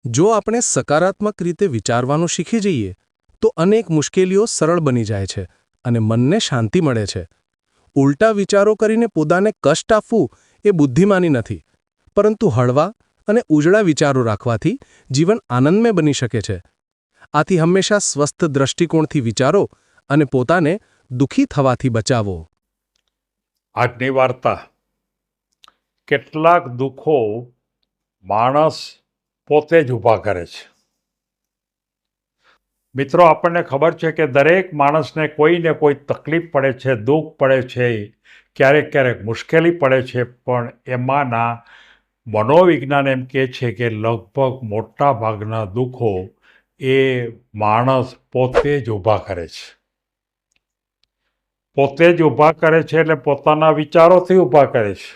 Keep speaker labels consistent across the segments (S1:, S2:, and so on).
S1: જો આપણે સકારાત્મક રીતે વિચારવાનું શીખી જઈએ તો અનેક મુશ્કેલીઓ સરળ બની જાય છે અને મનને શાંતિ મળે છે. ઉલટા વિચારો કરીને પોતાને કષ્ટ આપવું એ બુદ્ધિમાની નથી, પરંતુ હળવા અને ઉજળા વિચારો રાખવાથી જીવન આનંદમય બની શકે છે. આથી હંમેશા સ્વસ્થ દ્રષ્ટિકોણથી વિચારો અને પોતાને દુઃખી થવાથી બચાવો.
S2: આજની વાર્તા. કેટલાક દુઃખો માણસ પોતે જ ઊભા કરે છે. મિત્રો, આપણને ખબર છે કે દરેક માણસને કોઈ ને કોઈ તકલીફ પડે છે, દુઃખ પડે છે, ક્યારેક ક્યારેક મુશ્કેલી પડે છે, પણ એમાંના મનોવિજ્ઞાન એમ કહે છે કે લગભગ મોટા ભાગના દુઃખો એ માણસ પોતે જ ઊભા કરે છે. પોતે જ ઊભા કરે છે એટલે પોતાના વિચારોથી ઊભા કરે છે.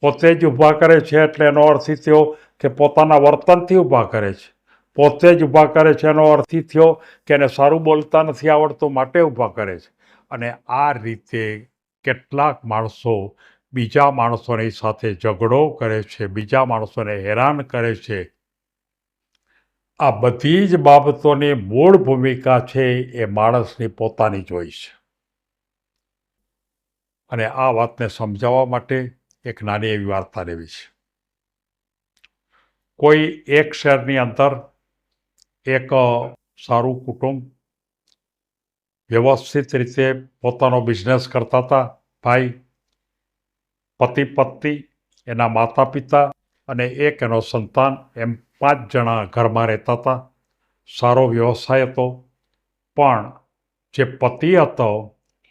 S2: પોતે જ ઊભા કરે છે એટલે એનો અર્થ થયો કે પોતાના વર્તનથી ઊભા કરે છે. પોતે જ ઊભા કરે છે એનો અર્થ થયો કે એને સારું બોલતા નથી આવડતું માટે ઊભા કરે છે. અને આ રીતે કેટલાક માણસો બીજા માણસોની સાથે ઝઘડો કરે છે, બીજા માણસોને હેરાન કરે છે. આ બધી જ બાબતોની મૂળ ભૂમિકા છે એ માણસની પોતાની જ હોય છે. અને આ વાતને સમજાવવા માટે એક નાની એવી વાર્તા લેવી છે. કોઈ એક શહેરની અંદર એક સારું કુટુંબ વ્યવસ્થિત રીતે પોતાનો બિઝનેસ કરતા હતા. ભાઈ, પતિ પત્ની, એના માતા પિતા અને એક એનો સંતાન, એમ 5 જણા ઘરમાં રહેતા હતા. સારો વ્યવસાય હતો, પણ જે પતિ હતો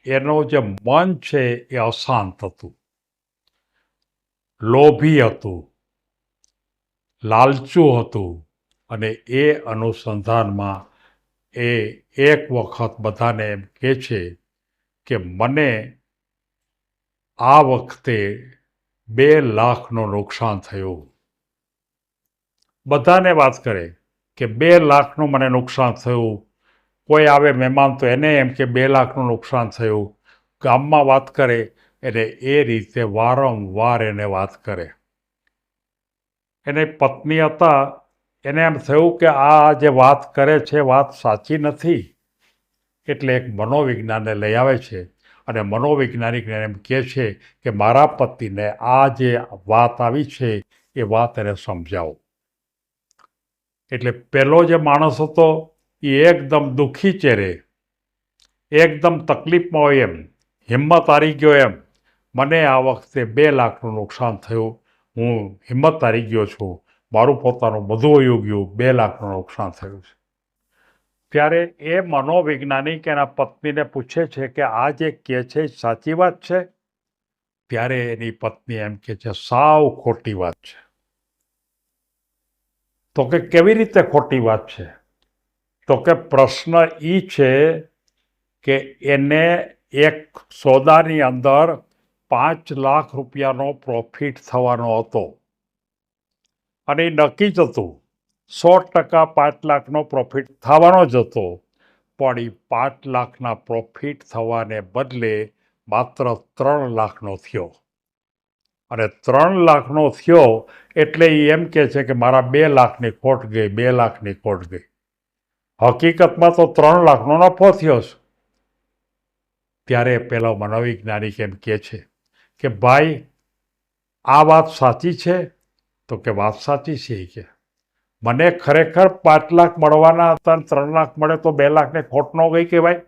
S2: એનો જે મન છે એ અશાંત હતું, લોભી હતું, લાલચુ હતું. અને એ અનુસંધાનમાં એ એક વખત બધાને એમ કહે છે કે મને આ વખતે 2 લાખનું નુકસાન થયું. બધાને વાત કરે કે 2 લાખનું મને નુકસાન થયું. કોઈ આવે મહેમાન તો એને એમ કે 2 લાખનું નુકસાન થયું. ગામમાં વાત કરે એટલે એ રીતે વારંવાર એને વાત કરે. એને પત્ની હતા, એને એમ થયું કે આ જે વાત કરે છે વાત સાચી નથી. એટલે એક મનોવિજ્ઞાનને લઈ આવે છે અને મનોવૈજ્ઞાનિકને એમ કહે છે કે મારા પતિને આ જે વાત આવી છે એ વાત એને સમજાવો. એટલે પહેલો જે માણસ હતો એ એકદમ દુઃખી ચહેરે, એકદમ તકલીફમાં હોય એમ, હિંમત હારી ગયો એમ, મને આ વખતે 2 લાખનું નુકસાન થયું, હું હિંમત હારી ગયો છું, મારું પોતાનું બધું વયું ગયું, 2 લાખનું નુકસાન થયું છે. ત્યારે એ મનોવૈજ્ઞાનિક એના પત્નીને પૂછે છે કે આ જે કહે છે સાચી વાત છે? ત્યારે એની પત્ની એમ કહે છે સાવ ખોટી વાત છે. તો કે કેવી રીતે ખોટી વાત છે? તો કે પ્રશ્ન એ છે કે એને એક સોદાની અંદર 5 લાખ રૂપિયાનો પ્રોફિટ થવાનો હતો અને એ નક્કી જ હતું. 100% 5 લાખનો પ્રોફિટ થવાનો જ હતો. પણ એ 5 લાખના પ્રોફિટ થવાને બદલે માત્ર 3 લાખનો થયો. અને 3 લાખનો થયો એટલે એ એમ કહે છે કે મારા 2 લાખની ખોટ ગઈ, 2 લાખની ખોટ ગઈ. હકીકતમાં તો 3 લાખનો નફો થયો છે. ત્યારે પેલો મનોવૈજ્ઞાનિક એમ કહે છે કે ભાઈ, આ વાત સાચી છે? તો કે વાત સાચી છે. કે મને ખરેખર 5 લાખ મળવાના હતા, 3 લાખ મળે તો 2 લાખને ખોટ ન ગઈ કહેવાય.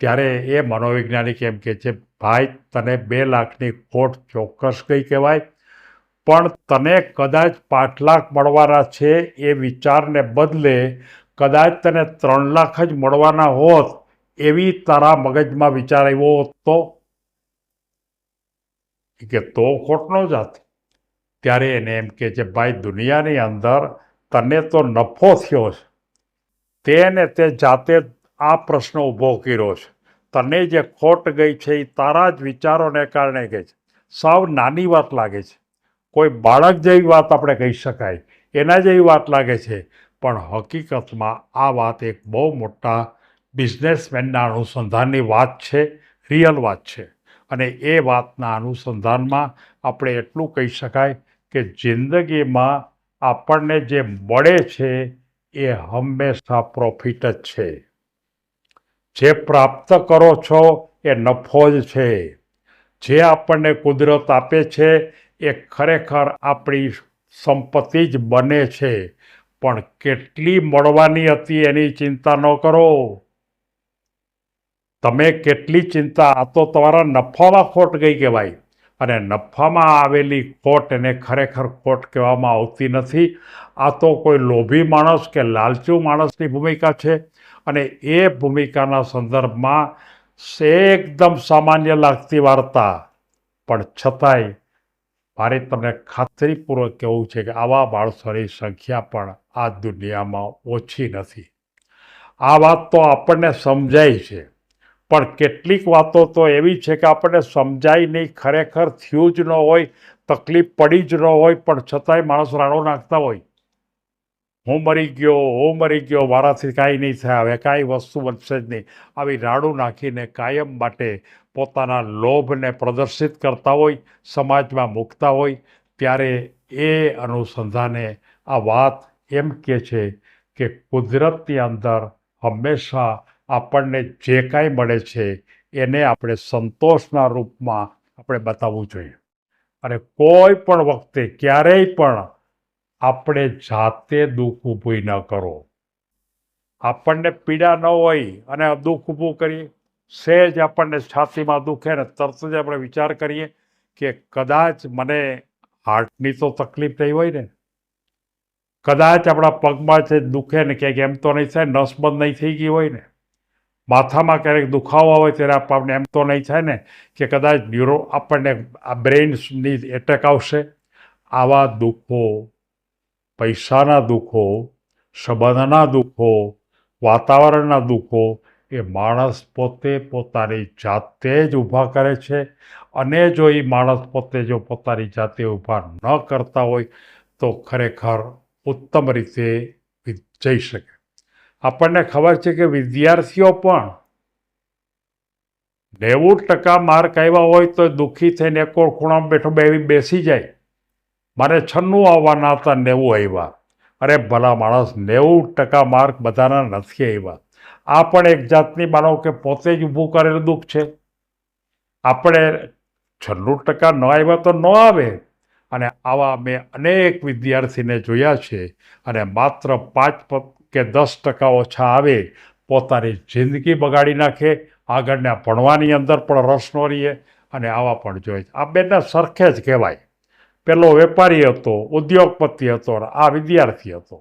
S2: ત્યારે એ મનોવૈજ્ઞાનિક એમ કહે છે ભાઈ, તને 2 લાખની ખોટ ચોક્કસ ગઈ કહેવાય, પણ તને કદાચ 5 લાખ મળવાના છે એ વિચારને બદલે કદાચ તને 3 લાખ જ મળવાના હોત એવી તારા મગજમાં વિચાર આવ્યો હોત તો ખોટ ન જાત. ત્યારે એને એમ કહે છે ભાઈ, દુનિયાની અંદર તને તો નફો થયો છે, તેને તે જાતે આ પ્રશ્ન ઊભો કર્યો છે. તને જે ખોટ ગઈ છે એ તારા જ વિચારોને કારણે ગઈ છે. સાવ નાની વાત લાગે છે, કોઈ બાળક જેવી વાત આપણે કહી શકાય, એના જેવી વાત લાગે છે, પણ હકીકતમાં આ વાત એક બહુ મોટા બિઝનેસમેનના અનુસંધાનની વાત છે, રિયલ વાત છે. અને એ વાતના અનુસંધાનમાં આપણે એટલું કહી શકાય કે જિંદગીમાં આપણને જે મળે છે એ હંમેશા પ્રોફિટ જ છે. જે પ્રાપ્ત કરો છો એ નફો જ છે. જે આપણને કુદરત આપે છે એ ખરેખર આપણી સંપત્તિ જ બને છે. પણ કેટલી મળવાની હતી એની ચિંતા ન કરો. તમે કેટલી ચિંતા, આ તો તમારા નફામાં ખોટ ગઈ કહેવાય. અને નફામાં આવેલી ખોટ એને ખરેખર ખોટ કહેવામાં આવતી નથી. આ તો કોઈ લોભી માણસ કે લાલચુ માણસની ભૂમિકા છે. અને એ ભૂમિકાના સંદર્ભમાં એકદમ સામાન્ય લાગતી વાર્તા, પણ છતાંય મારે તમને ખાતરીપૂર્વક કહેવું છે કે આવા માણસોની સંખ્યા પણ આ દુનિયામાં ઓછી નથી. આ વાત તો આપણને સમજાય છે, પણ કેટલીક વાતો તો એવી છે કે આપણને સમજાય નહીં, ખરેખર થયું જ ન હોય, તકલીફ પડી જ ન હોય, પણ છતાંય માણસ રાડો નાખતા હોય. હું મરી ગયો, મારાથી કાંઈ નહીં થાય, હવે કાંઈ વસ્તુ બનશે જ નહીં. આવી રાડું નાખીને કાયમ માટે પોતાના લોભને પ્રદર્શિત કરતા હોય, સમાજમાં મૂકતા હોય. ત્યારે એ અનુસંધાને આ વાત એમ કહે છે કે કુદરતની અંદર હંમેશા આપણને જે કાંઈ મળે છે એને આપણે સંતોષના રૂપમાં આપણે બતાવવું જોઈએ. અને કોઈ પણ વખતે ક્યારેય પણ આપણે જાતે દુઃખ ઊભું ન કરો. આપણને પીડા ન હોય અને દુઃખ ઊભું કરીએ, સહેજ આપણને છાતીમાં દુખે ને તરત જ આપણે વિચાર કરીએ કે કદાચ મને હાર્ટની તો તકલીફ નહીં હોય ને, કદાચ આપણા પગમાં જે દુખે ને ક્યાંક એમ તો નહીં થાય, નસ બંધ નહીં થઈ ગઈ હોય ને, માથામાં ક્યારેક દુખાવો હોય ત્યારે આપણને એમ તો નહીં થાય ને કે કદાચ આપણને આ બ્રેઇનની એટેક આવશે. આવા દુઃખો, પૈસાના દુઃખો, સંબંધના દુઃખો, વાતાવરણના દુઃખો એ માણસ પોતે પોતાની જાતે જ ઊભા કરે છે. અને જો એ માણસ પોતે જો પોતાની જાતે ઊભા ન કરતા હોય તો ખરેખર ઉત્તમ રીતે જઈ શકે. આપણને ખબર છે કે વિદ્યાર્થીઓ પણ 90% માર્ક આવ્યા હોય તો દુઃખી થઈને એક ખૂણામાં બેસી જાય. મારે 96 આવવાના હતા, 90 આવ્યા. અરે ભલા માણસ, 90% માર્ક બધાના નથી આવ્યા. આ પણ એક જાતની માનો કે પોતે જ ઊભું કરેલું દુઃખ છે. આપણે 96% ન આવ્યા તો ન આવે. અને આવા મેં અનેક વિદ્યાર્થીને જોયા છે. અને માત્ર 5 કે 10% ઓછા આવે, પોતાની જિંદગી બગાડી નાખે, આગળના ભણવાની અંદર પણ રસ ન રહીએ. અને આવા પણ જોઈએ. આ બેને સરખે જ કહેવાય. પેલો વેપારી હતો, ઉદ્યોગપતિ હતો, આ વિદ્યાર્થી હતો.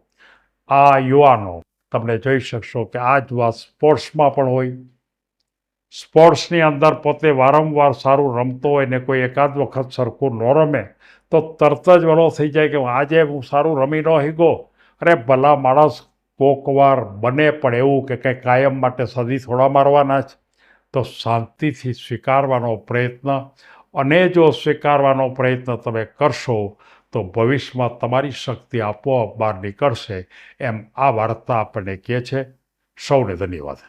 S2: આ યુવાનો તમને જોઈ શકશો કે આ જ વાત સ્પોર્ટ્સમાં પણ હોય. સ્પોર્ટ્સની અંદર પોતે વારંવાર સારું રમતો હોય ને કોઈ એકાદ વખત સરખું ન રમે તો તરત જ વલો થઈ જાય કે આજે હું સારું રમી ન શીખો. અરે ભલા માણસ, કોક વાર બને પણ એવું કે કંઈ કાયમ માટે સદી થોડા મારવાના જ. તો શાંતિથી સ્વીકારવાનો પ્રયત્ન, અને જો સ્વીકારવાનો પ્રયત્ન તમે કરશો તો ભવિષ્યમાં તમારી શક્તિ આપોઆપ બહાર નીકળશે. એમ આ વાર્તા આપણને કહે છે. સૌને ધન્યવાદ.